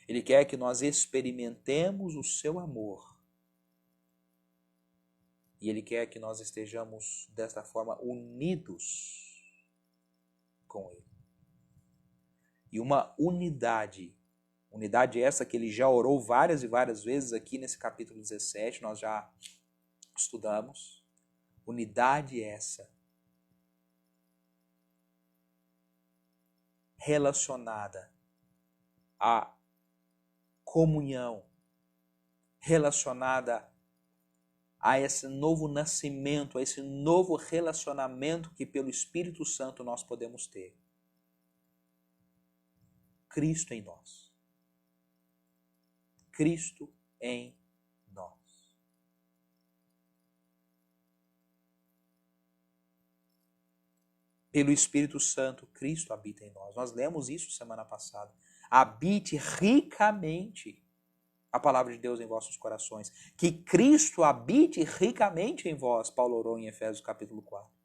Ele quer que nós experimentemos o seu amor. E ele quer que nós estejamos desta forma unidos com Ele. E uma unidade essa que ele já orou várias e várias vezes aqui nesse capítulo 17, nós já estudamos. Unidade essa relacionada à comunhão, relacionada a esse novo nascimento, a esse novo relacionamento que pelo Espírito Santo nós podemos ter. Cristo em nós. Cristo em nós. Pelo Espírito Santo, Cristo habita em nós. Nós lemos isso semana passada. Habite ricamente a palavra de Deus em vossos corações. Que Cristo habite ricamente em vós, Paulo orou em Efésios capítulo 4.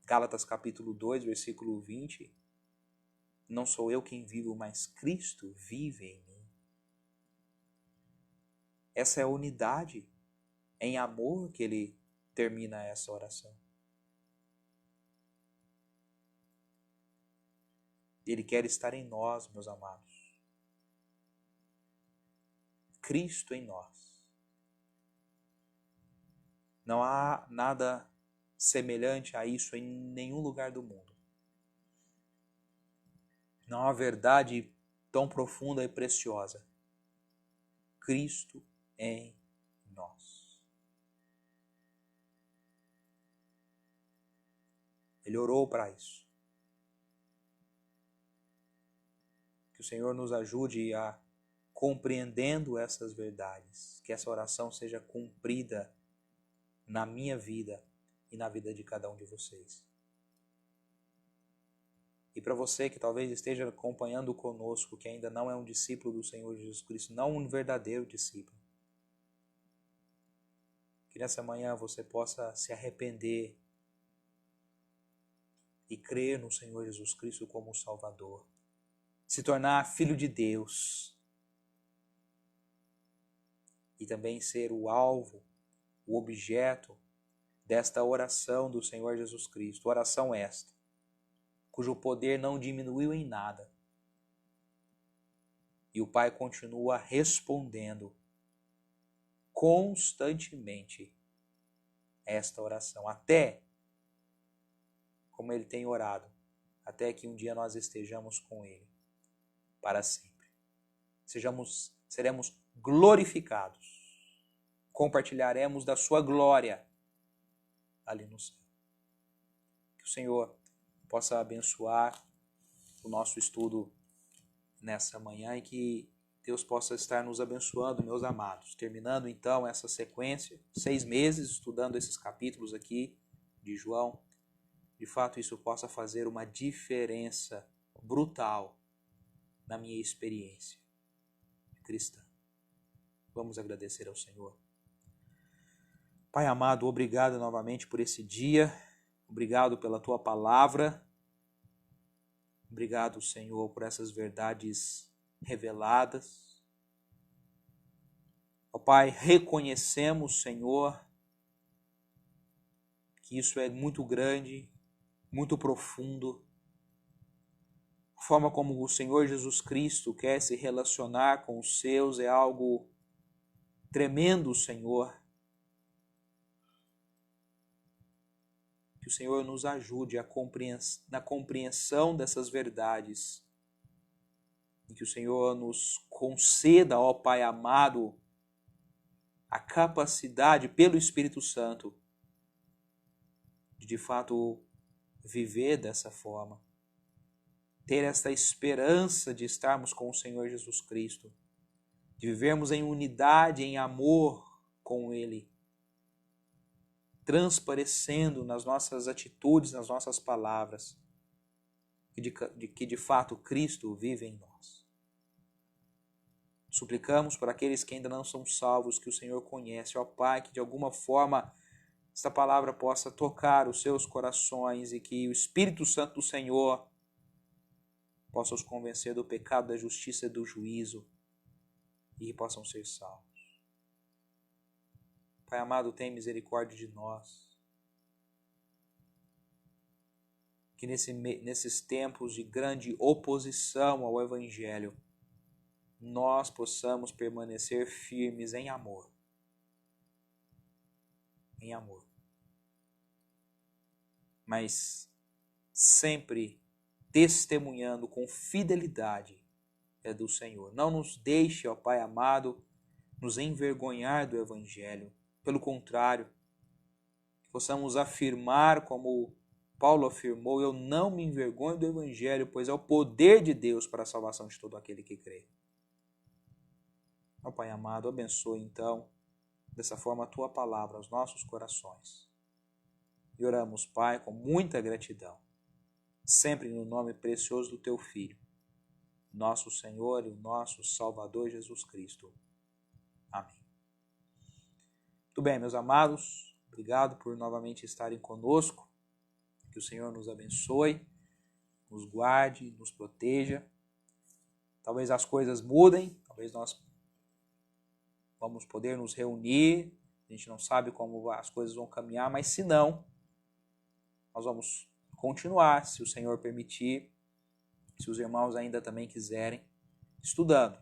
Gálatas capítulo 2, versículo 20. Não sou eu quem vivo, mas Cristo vive em mim. Essa é a unidade em amor que ele termina essa oração. Ele quer estar em nós, meus amados. Cristo em nós. Não há nada semelhante a isso em nenhum lugar do mundo. Não há verdade tão profunda e preciosa. Cristo em nós. Ele orou para isso. Que o Senhor nos ajude a, compreendendo essas verdades, que essa oração seja cumprida na minha vida e na vida de cada um de vocês. E para você que talvez esteja acompanhando conosco, que ainda não é um discípulo do Senhor Jesus Cristo, não um verdadeiro discípulo, que nessa manhã você possa se arrepender e crer no Senhor Jesus Cristo como o Salvador, se tornar filho de Deus e também ser o alvo, o objeto desta oração do Senhor Jesus Cristo, oração esta, cujo poder não diminuiu em nada. E o Pai continua respondendo constantemente esta oração, até como Ele tem orado, até que um dia nós estejamos com Ele para sempre. Seremos glorificados, compartilharemos da sua glória ali no céu. Que o Senhor possa abençoar o nosso estudo nessa manhã e que Deus possa estar nos abençoando, meus amados. Terminando então essa sequência, 6 meses estudando esses capítulos aqui de João, de fato isso possa fazer uma diferença brutal na minha experiência cristã. Vamos agradecer ao Senhor. Pai amado, obrigado novamente por esse dia, obrigado pela Tua palavra, obrigado, Senhor, por essas verdades reveladas. Ó Pai, reconhecemos, Senhor, que isso é muito grande, muito profundo. A forma como o Senhor Jesus Cristo quer se relacionar com os seus é algo tremendo, Senhor. Que o Senhor nos ajude na compreensão dessas verdades. E que o Senhor nos conceda, ó Pai amado, a capacidade pelo Espírito Santo de fato viver dessa forma. Ter esta esperança de estarmos com o Senhor Jesus Cristo. De vivermos em unidade, em amor com Ele. Transparecendo nas nossas atitudes, nas nossas palavras, que de fato Cristo vive em nós. Suplicamos por aqueles que ainda não são salvos, que o Senhor conhece, ó Pai, que de alguma forma esta palavra possa tocar os seus corações e que o Espírito Santo do Senhor possa os convencer do pecado, da justiça e do juízo e que possam ser salvos. Pai amado, tem misericórdia de nós. Que nesses tempos de grande oposição ao Evangelho, nós possamos permanecer firmes em amor. Em amor. Mas sempre testemunhando com fidelidade do Senhor. Não nos deixe, ó Pai amado, nos envergonhar do Evangelho. Pelo contrário, que possamos afirmar como Paulo afirmou: eu não me envergonho do Evangelho, pois é o poder de Deus para a salvação de todo aquele que crê. Ó Pai amado, abençoe então dessa forma a Tua palavra aos nossos corações. E oramos, Pai, com muita gratidão, sempre no nome precioso do Teu Filho, nosso Senhor e o nosso Salvador Jesus Cristo. Amém. Muito bem, meus amados, obrigado por novamente estarem conosco. Que o Senhor nos abençoe, nos guarde, nos proteja. Talvez as coisas mudem, talvez nós vamos poder nos reunir, a gente não sabe como as coisas vão caminhar, mas se não, nós vamos continuar, se o Senhor permitir, se os irmãos ainda também quiserem, estudando.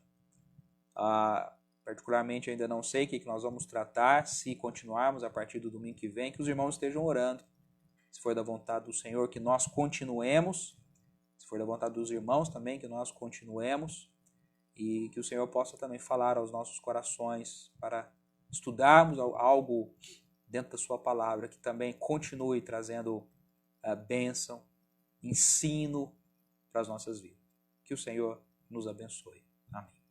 Particularmente ainda não sei o que nós vamos tratar, se continuarmos a partir do domingo que vem, que os irmãos estejam orando. Se for da vontade do Senhor, que nós continuemos. Se for da vontade dos irmãos também, que nós continuemos. E que o Senhor possa também falar aos nossos corações para estudarmos algo dentro da sua palavra, que também continue trazendo bênção, ensino para as nossas vidas. Que o Senhor nos abençoe. Amém.